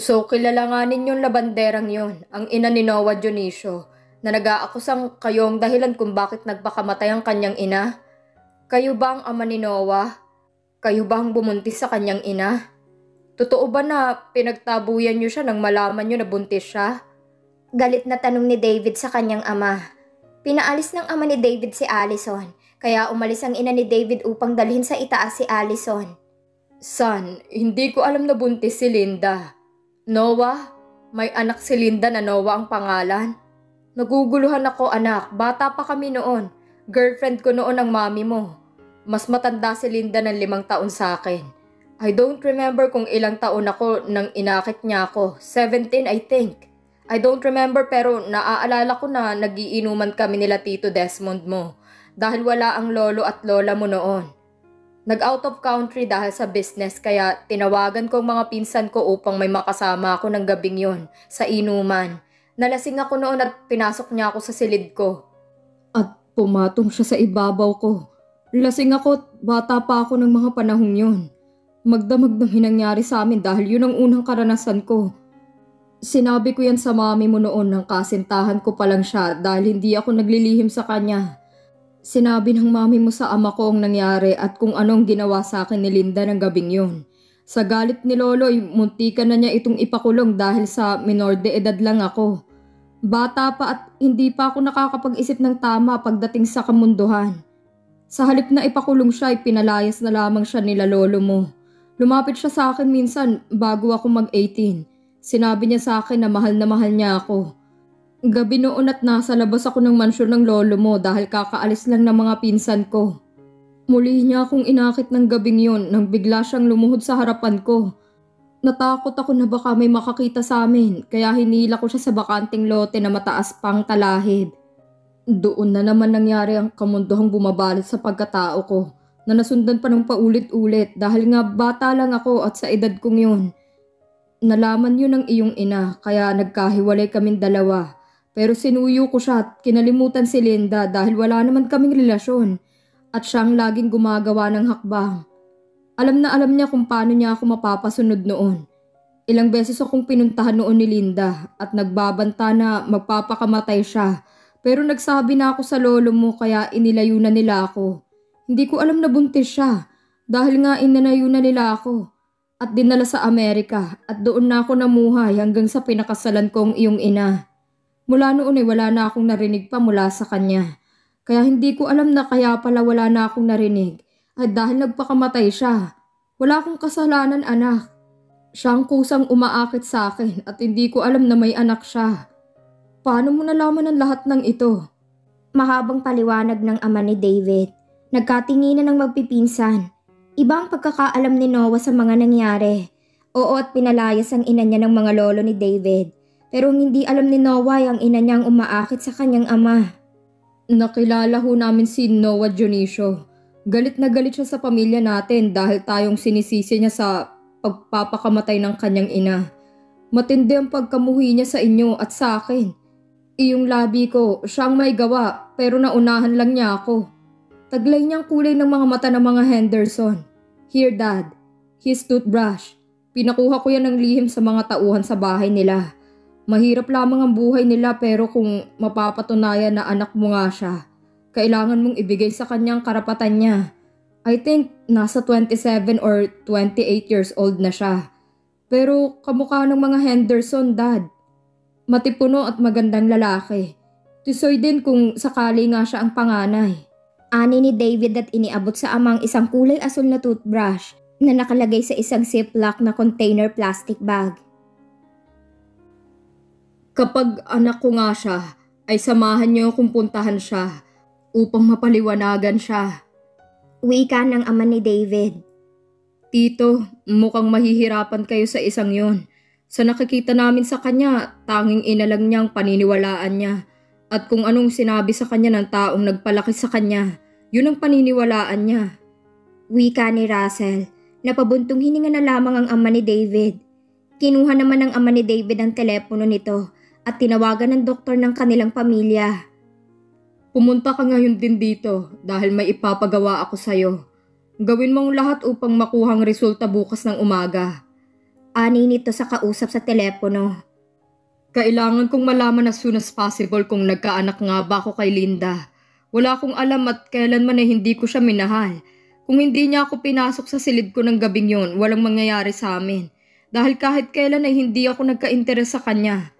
So, kilala nga ninyong labanderang yon, ang ina ni Noah Dionisio, na nag-aakusang kayong dahilan kung bakit nagpakamatay ang kanyang ina? Kayo ba ang ama ni Noah? Kayo ba ang bumuntis sa kanyang ina? Totoo ba na pinagtabuyan niyo siya nang malaman niyo na buntis siya? Galit na tanong ni David sa kanyang ama. Pinaalis ng ama ni David si Allison, kaya umalis ang ina ni David upang dalhin sa itaas si Allison. Son, hindi ko alam na buntis si Linda. Noah, may anak si Linda na Noah ang pangalan. Naguguluhan ako anak, bata pa kami noon. Girlfriend ko noon ang mami mo. Mas matanda si Linda ng 5 taon sa akin. I don't remember kung ilang taon ako nang inakit niya ako. 17 I think. I don't remember pero naaalala ko na nagiinuman kami nila Tito Desmond mo. Dahil wala ang lolo at lola mo noon. Nag-out of country dahil sa business kaya tinawagan ko ang mga pinsan ko upang may makasama ako ng gabing yon sa inuman. Nalasing ako noon at pinasok niya ako sa silid ko. At pumatong siya sa ibabaw ko. Lasing ako at bata pa ako ng mga panahong yon. Magdamag ng hinangyari sa amin dahil yun ang unang karanasan ko. Sinabi ko yan sa mami mo noon nang kasintahan ko pa lang siya dahil hindi ako naglilihim sa kanya. Sinabi ng mami mo sa ama ko ang nangyari at kung anong ginawa sa akin ni Linda ng gabing yun. Sa galit ni Lolo, muntikan na niya itong ipakulong dahil sa minor de edad lang ako. Bata pa at hindi pa ako nakakapag-isip ng tama pagdating sa kamunduhan. Sa halip na ipakulong siya, pinalayas na lamang siya nila Lolo mo. Lumapit siya sa akin minsan bago ako mag-18. Sinabi niya sa akin na mahal niya ako. Gabi noon at nasa labas ako ng mansyon ng lolo mo dahil kakaalis lang ng mga pinsan ko. Muli niya akong inakit ng gabing yon nang bigla siyang lumuhod sa harapan ko. Natakot ako na baka may makakita sa amin kaya hinila ko siya sa bakanting lote na mataas pang talahib. Doon na naman nangyari ang kamunduhang bumabalot sa pagkatao ko na nasundan pa ng paulit-ulit dahil nga bata lang ako at sa edad kong yun. Nalaman yun ng iyong ina kaya nagkahiwalay kaming dalawa. Pero sinuyo ko siya at kinalimutan si Linda dahil wala naman kaming relasyon at siyang laging gumagawa ng hakbang. Alam na alam niya kung paano niya ako mapapasunod noon. Ilang beses akong pinuntahan noon ni Linda at nagbabanta na magpapakamatay siya pero nagsabi na ako sa lolo mo kaya inilayo na nila ako. Hindi ko alam na buntis siya dahil nga inanayo na nila ako at dinala sa Amerika at doon na ako namuhay hanggang sa pinakasalan kong iyong ina. Mula noon wala na akong narinig pa mula sa kanya. Kaya hindi ko alam na kaya pala wala na akong narinig. At dahil nagpakamatay siya. Wala akong kasalanan anak. Siya ang kusang umaakit sa akin at hindi ko alam na may anak siya. Paano mo nalaman ang lahat ng ito? Mahabang paliwanag ng ama ni David. Nagkatinginan ng magpipinsan. Iba ang pagkakaalam ni Noah sa mga nangyari. Oo at pinalayas ang ina niya ng mga lolo ni David. Pero hindi alam ni Noah ang ina niyang umaakit sa kanyang ama. Nakilala ho namin si Noah Dionisio. Galit na galit siya sa pamilya natin dahil tayong sinisisi niya sa pagpapakamatay ng kanyang ina. Matindi ang pagkamuhi niya sa inyo at sa akin. Iyong labi ko, siyang may gawa pero naunahan lang niya ako. Taglay niyang kulay ng mga mata ng mga Henderson. Here dad, his toothbrush. Pinakuha ko yan ng lihim sa mga tauhan sa bahay nila. Mahirap lamang ang buhay nila pero kung mapapatunayan na anak mo nga siya, kailangan mong ibigay sa kanyang karapatan niya. I think nasa 27 or 28 years old na siya. Pero kamukha ng mga Henderson, dad. Matipuno at magandang lalaki. Tisoy din kung sakali nga siya ang panganay. Ani ni David at iniabot sa amang isang kulay asul na toothbrush na nakalagay sa isang ziplock na container plastic bag. Kapag anak ko nga siya, ay samahan niyo kung puntahan siya upang mapaliwanagan siya. Wika ng ama ni David. Tito, mukhang mahihirapan kayo sa isang yon. Sa nakikita namin sa kanya, tanging ina lang niyang paniniwalaan niya. At kung anong sinabi sa kanya ng taong nagpalaki sa kanya, yun ang paniniwalaan niya. Wika ni Russell. Napabuntong hininga na lamang ang ama ni David. Kinuha naman ng ama ni David ang telepono nito at tinawagan ng doktor ng kanilang pamilya. Pumunta ka ngayon din dito dahil may ipapagawa ako sa'yo. Gawin mong lahat upang makuhang resulta bukas ng umaga. Ani nito sa kausap sa telepono. Kailangan kong malaman as soon as possible kung nagkaanak nga ba ako kay Linda. Wala akong alam at kailanman ay hindi ko siya minahal. Kung hindi niya ako pinasok sa silid ko ng gabing yon, walang mangyayari sa amin. Dahil kahit kailan ay hindi ako nagka-interes sa kanya.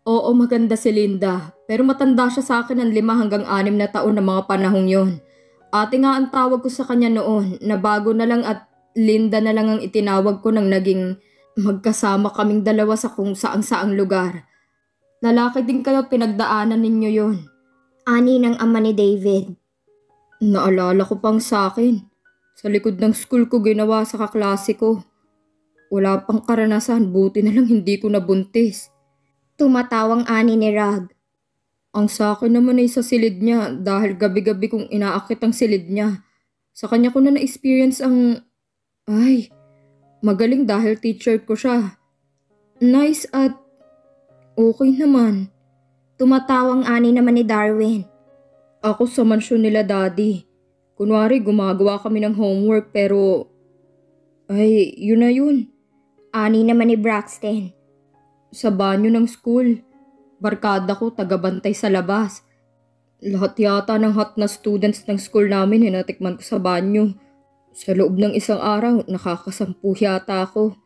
Oo, maganda si Linda, pero matanda siya sa akin ng 5 hanggang 6 na taon na mga panahong yon. Ate nga ang tawag ko sa kanya noon, na bago na lang at Linda na lang ang itinawag ko nang naging magkasama kaming dalawa sa kung saang-saang lugar. Lalaki din kayo, pinagdaanan ninyo yon. Ani ng ama ni David. Naalala ko pang sa akin. Sa likod ng school ko ginawa sa kaklase ko. Wala pang karanasan, buti na lang hindi ko nabuntis. Tumatawang ani ni Rag. Ang sa akin naman ay sa silid niya dahil gabi-gabi kong inaakit ang silid niya. Sa kanya ko na na-experience ang... Ay, magaling dahil teacher ko siya. Nice at okay naman. Tumatawang ani naman ni Darwin. Ako sa mansyon nila daddy. Kunwari gumagawa kami ng homework pero... Ay, yun na yun. Ani naman ni Braxton. Sa banyo ng school. Barkada ko, tagabantay sa labas. Lahat yata ng hot na students ng school namin hinatikman ko sa banyo. Sa loob ng isang araw, nakakasampu yata ako.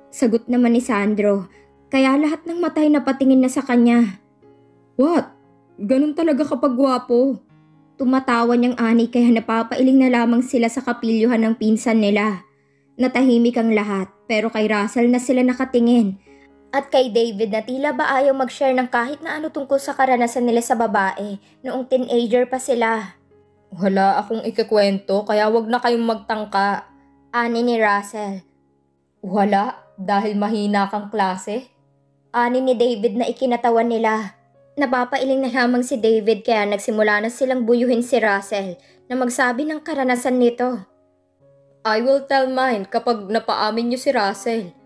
Sagot naman ni Sandro, kaya lahat ng matay na patingin na sa kanya. What? Ganun talaga kapag gwapo? Tumatawa niyang ani kaya napapailing na lamang sila sa kapilyuhan ng pinsan nila. Natahimik ang lahat pero kay Russell na sila nakatingin. At kay David na tila ba ayaw mag-share ng kahit na ano tungkol sa karanasan nila sa babae noong teenager pa sila. Wala akong ikikwento kaya wag na kayong magtangka. Ani ni Russell. Wala? Dahil mahina kang klase? Ani ni David na ikinatawan nila. Napapailing na lamang si David kaya nagsimula na silang buyuhin si Russell na magsabi ng karanasan nito. I will tell mine kapag napaamin niyo si Russell.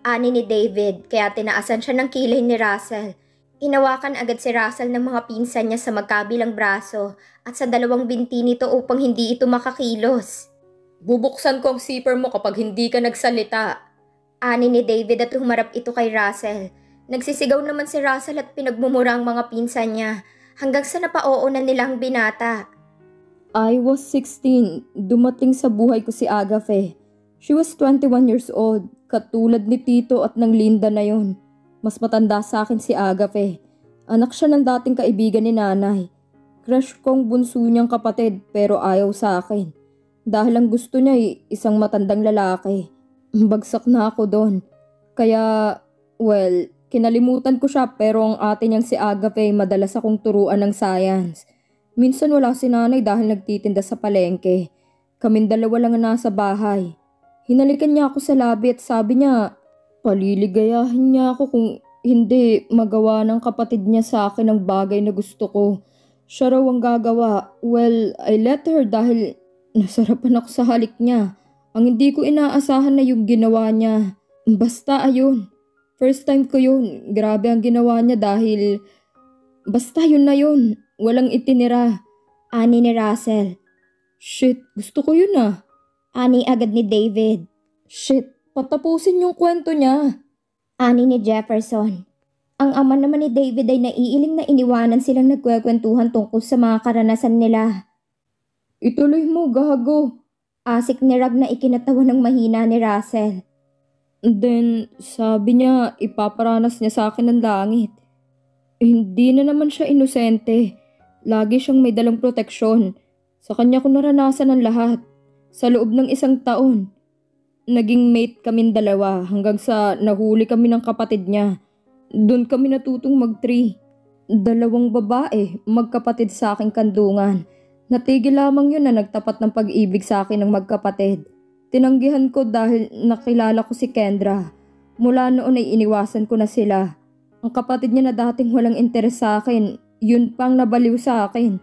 Ani ni David kaya tinaasan siya ng kilay ni Russell. Hinawakan agad si Russell ng mga pinsan niya sa magkabilang braso at sa 2 binti nito upang hindi ito makakilos. Bubuksan ko ang zipper mo kapag hindi ka nagsalita. Ani ni David at humarap ito kay Russell. Nagsisigaw naman si Russell at pinagmumura ang mga pinsan niya hanggang sa napaoo na nilang binata. I was 16. Dumating sa buhay ko si Agafe. She was 21 years old. Katulad ni Tito at ng Linda na yon. Mas matanda sa akin si Agafe. Anak siya ng dating kaibigan ni nanay. Crush kong bunso niyang kapatid pero ayaw sa akin. Dahil ang gusto niya ay isang matandang lalaki. Bagsak na ako doon. Kaya, well, kinalimutan ko siya pero ang ate niyang si Agape madalas akong turuan ng science. Minsan wala si nanay dahil nagtitinda sa palengke. Kaming 2 lang ang nasa bahay. Hinalikan niya ako sa labi at sabi niya, paliligayahin niya ako kung hindi magawa ng kapatid niya sa akin ang bagay na gusto ko. Siya raw ang gagawa. Well, I let her dahil nasarapan ako sa halik niya. Ang hindi ko inaasahan na yung ginawa niya. Basta ayun. First time ko yun. Grabe ang ginawa niya dahil... Basta yun na yun. Walang itinira. Ani ni Russell. Shit, gusto ko yun ah. Ani agad ni David. Shit, patapusin yung kwento niya. Ani ni Jefferson. Ang ama naman ni David ay naiiling na iniwanan silang nagkwekwentuhan tungkol sa mga karanasan nila. Ituloy mo, gago. Asik ni Rag na ikinatawa ng mahina ni Russell. Then, sabi niya ipaparanas niya sa akin ng langit. Hindi na naman siya inosente. Lagi siyang may dalang proteksyon. Sa kanya ko naranasan ang lahat. Sa loob ng 1 taon. Naging mate kaming 2 hanggang sa nahuli kami ng kapatid niya. Doon kami natutong mag-3. 2 babae, magkapatid sa aking kandungan. Natigil lamang yun na nagtapat ng pag-ibig sa akin ng magkapatid. Tinanggihan ko dahil nakilala ko si Kendra. Mula noon ay iniwasan ko na sila. Ang kapatid niya na dating walang interes sa akin, yun pang nabaliw sa akin.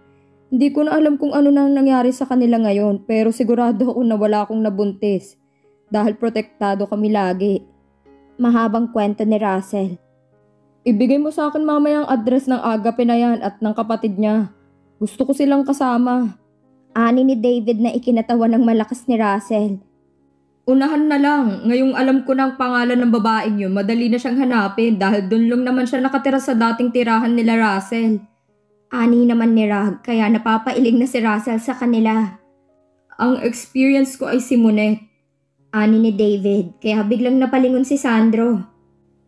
Hindi ko na alam kung ano nang nangyari sa kanila ngayon pero sigurado ako na wala akong nabuntis. Dahil protektado kami lagi. Mahabang kwento ni Russell. Ibigay mo sa akin mamaya ang address ng Agape na yan at ng kapatid niya. Gusto ko silang kasama. Ani ni David na ikinatawa ng malakas ni Russell. Unahan na lang. Ngayong alam ko na ang pangalan ng babaeng yun, madali na siyang hanapin dahil doon lang naman siya nakatira sa dating tirahan nila Russell. Ani naman ni Rag, kaya napapailing na si Russell sa kanila. Ang experience ko ay si Monette. Ani ni David, kaya biglang napalingon si Sandro.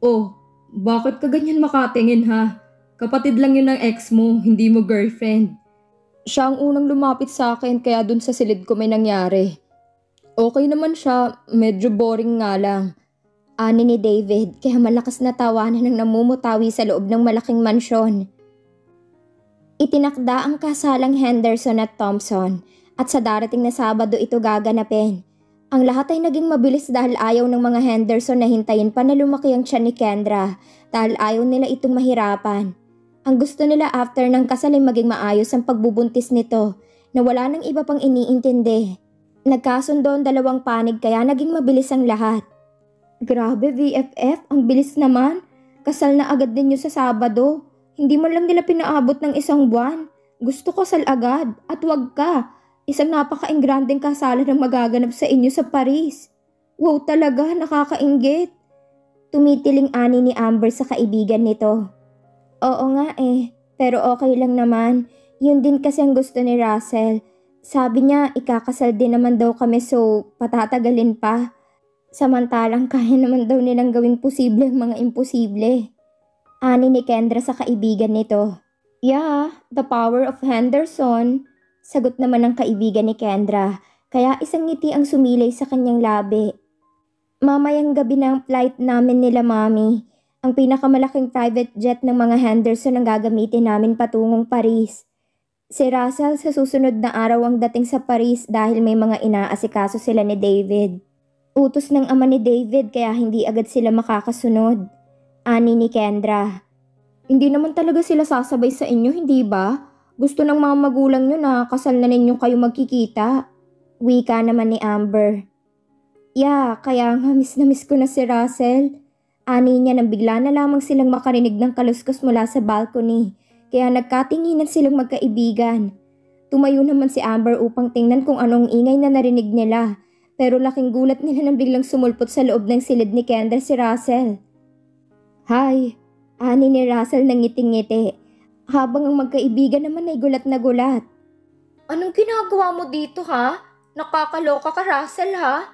Oh, bakit ka ganyan makatingin ha? Kapatid lang yun ng ex mo, hindi mo girlfriend. Siya ang unang lumapit sa akin kaya dun sa silid ko may nangyari. Okay naman siya, medyo boring nga lang. Ani ni David, kaya malakas na tawanan ng namumutawi sa loob ng malaking mansyon. Itinakda ang kasalang Henderson at Thompson at sa darating na Sabado ito gaganapin. Ang lahat ay naging mabilis dahil ayaw ng mga Henderson na hintayin pa na lumaki ang tiyan ni Kendra dahil ayaw nila itong mahirapan. Ang gusto nila after ng kasal ay maging maayos ang pagbubuntis nito na wala nang iba pang iniintindi. Nagkasundo ang dalawang panig kaya naging mabilis ang lahat. Grabe VFF, ang bilis naman. Kasal na agad din sa Sabado. Hindi mo lang nila pinaabot ng 1 buwan. Gusto ko kasal agad at wag ka. Isang napaka-engrandeng kasalan ang magaganap sa inyo sa Paris. Wow talaga, nakakainggit. Tumitiling ani ni Amber sa kaibigan nito. Oo nga pero okay lang naman. Yun din kasi ang gusto ni Russell. Sabi niya ikakasal din naman daw kami so patatagalin pa. Samantalang kaya naman daw nilang gawing posible ang mga imposible. Ani ni Kendra sa kaibigan nito. Yeah, the power of Henderson. Sagot naman ng kaibigan ni Kendra, kaya isang ngiti ang sumilay sa kanyang labi. Mamayang gabi na ang flight namin nila mami. Ang pinakamalaking private jet ng mga Henderson ang gagamitin namin patungong Paris. Si Russell sa susunod na araw ang dating sa Paris dahil may mga inaasikaso sila ni David. Utos ng ama ni David kaya hindi agad sila makakasunod. Ani ni Kendra. Hindi naman talaga sila sasabay sa inyo, hindi ba? Gusto ng mga magulang nyo na kasal na ninyo kayo magkikita. Wika naman ni Amber. Yeah, kaya nga miss na miss ko na si Russell. Ani niya nang bigla na lamang silang makarinig ng kaluskos mula sa balcony. Kaya nagkatinginan silang magkaibigan. Tumayo naman si Amber upang tingnan kung anong ingay na narinig nila. Pero laking gulat nila nang biglang sumulpot sa loob ng silid ni Kendra si Russell. Hi, ani ni Russell nang ngiting-ngiti. Habang ang magkaibigan naman ay gulat na gulat. Anong ginagawa mo dito ha? Nakakaloka ka Russell ha?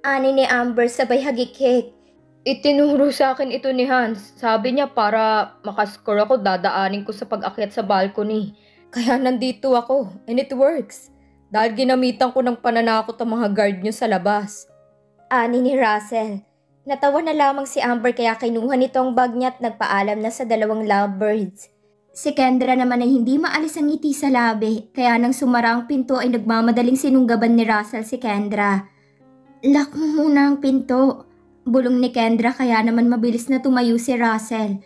Ani ni Amber sabay hagik-hik. Itinuro sa akin ito ni Hans. Sabi niya para makascore ako dadaanin ko sa pag-akyat sa balcony. Kaya nandito ako and it works. Dahil ginamitan ko ng pananakot ang mga guard niyo sa labas. Ani ni Russell. Natawa na lamang si Amber kaya kinuha nito ang bag niya at nagpaalam na sa 2 lovebirds. Si Kendra naman ay hindi maalis ang ngiti sa labi kaya nang sumara ang pinto ay nagmamadaling sinunggaban ni Russell si Kendra. Lock mo muna ang pinto. Bulong ni Kendra kaya naman mabilis na tumayo si Russell.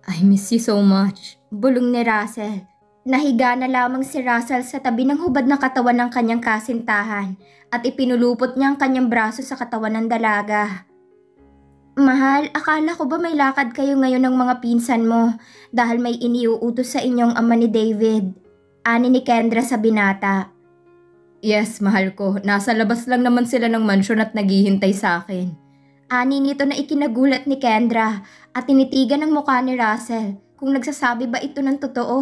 I miss you so much. Bulong ni Russell. Nahiga na lamang si Russell sa tabi ng hubad na katawan ng kanyang kasintahan at ipinulupot niya ang kanyang braso sa katawan ng dalaga. Mahal, akala ko ba may lakad kayo ngayon ng mga pinsan mo dahil may iniuutos sa inyong ama ni David? Ani ni Kendra sa binata. Yes, mahal ko. Nasa labas lang naman sila ng mansyon at naghihintay sa akin. Ani nito na ikinagulat ni Kendra at tinitigan ng mukha ni Russell kung nagsasabi ba ito ng totoo.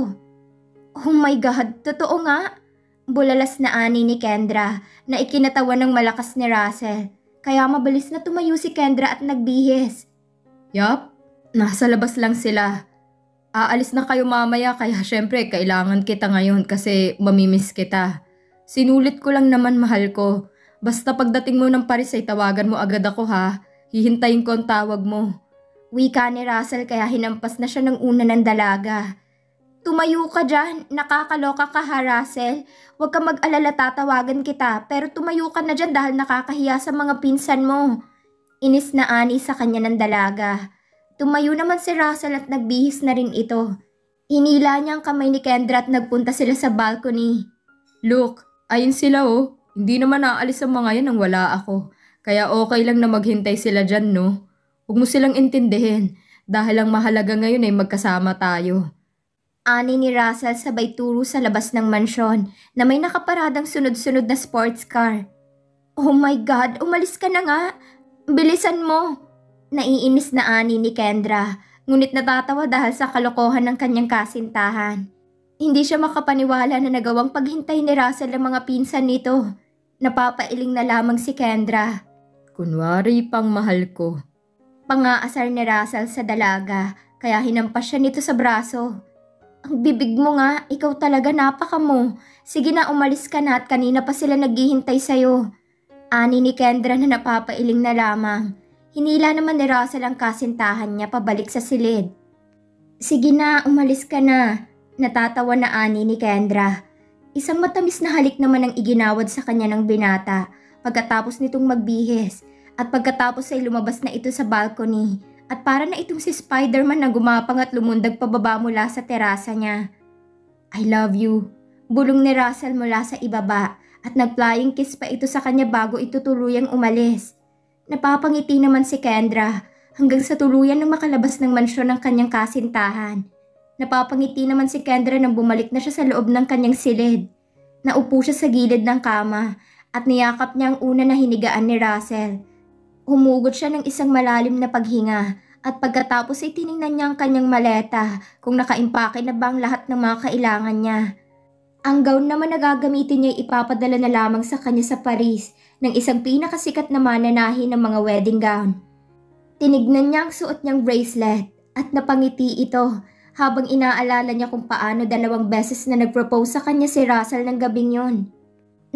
Oh my God, totoo nga? Bulalas na ani ni Kendra na ikinatawa ng malakas ni Russell. Kaya mabilis na tumayo si Kendra at nagbihis. Yup, nasa labas lang sila. Aalis na kayo mamaya kaya syempre kailangan kita ngayon kasi mamimiss kita. Sinulit ko lang naman mahal ko. Basta pagdating mo ng Paris ay tawagan mo agad ako ha. Hihintayin ko ang tawag mo. Wika ni Russell kaya hinampas na siya ng una ng dalaga. Tumayo ka dyan, nakakaloka ka ha Russell. Huwag ka mag-alala tatawagan kita pero tumayo ka na dyan dahil nakakahiya sa mga pinsan mo. Inis na ani sa kanya ng dalaga. Tumayo naman si Russell at nagbihis na rin ito. Hinila niya ang kamay ni Kendra at nagpunta sila sa balcony. Look, ayun sila oh. Hindi naman aalis ang mga yan nang wala ako. Kaya okay lang na maghintay sila dyan, no? Huwag mo silang intindihin dahil ang mahalaga ngayon ay magkasama tayo. Ani ni Russell sabay turo sa labas ng mansyon na may nakaparadang sunod-sunod na sports car. Oh my God, umalis ka na nga. Bilisan mo. Naiinis na ani ni Kendra, ngunit natatawa dahil sa kalokohan ng kanyang kasintahan. Hindi siya makapaniwala na nagawang paghintay ni Russell ang mga pinsan nito. Napapailing na lamang si Kendra. Kunwari pang mahal ko. Pangaasar ni Russell sa dalaga, kaya hinampas siya nito sa braso. Ang bibig mo nga, ikaw talaga napaka mo. Sige na, umalis ka na at kanina pa sila naghihintay sa'yo. Ani ni Kendra na napapailing na lamang. Hinila naman ni Russell ang kasintahan niya pabalik sa silid. Sige na, umalis ka na. Natatawa na ani ni Kendra. Isang matamis na halik naman ang iginawad sa kanya ng binata pagkatapos nitong magbihis at pagkatapos ay lumabas na ito sa balcony. At para na itong si Spider-Man na gumapang at lumundag pababa mula sa terasa niya. I love you. Bulong ni Russell mula sa ibaba at nag-flying kiss pa ito sa kanya bago ito tuluyang umalis. Napapangiti naman si Kendra hanggang sa tuluyan ng makalabas ng mansyon ng kanyang kasintahan. Napapangiti naman si Kendra nang bumalik na siya sa loob ng kanyang silid. Naupo siya sa gilid ng kama at niyakap niya ang una na hinigaan ni Russell. Humugot siya ng isang malalim na paghinga at pagkatapos ay tiningnan niya ang kanyang maleta kung nakaimpake na ba ang lahat ng mga kailangan niya. Ang gown naman na gagamitin niya ay ipapadala na lamang sa kanya sa Paris ng isang pinakasikat na mananahi ng mga wedding gown. Tinignan niya ang suot niyang bracelet at napangiti ito habang inaalala niya kung paano 2 beses na nag-propose sa kanya si Russell ng gabing yon.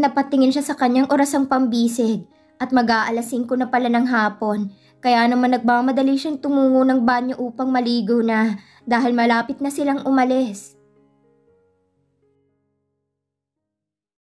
Napatingin siya sa kanyang orasang pambisig. At mag-aalas 5 na pala ng hapon, kaya naman nagmamadali siyang tumungo ng banyo upang maligo na dahil malapit na silang umalis.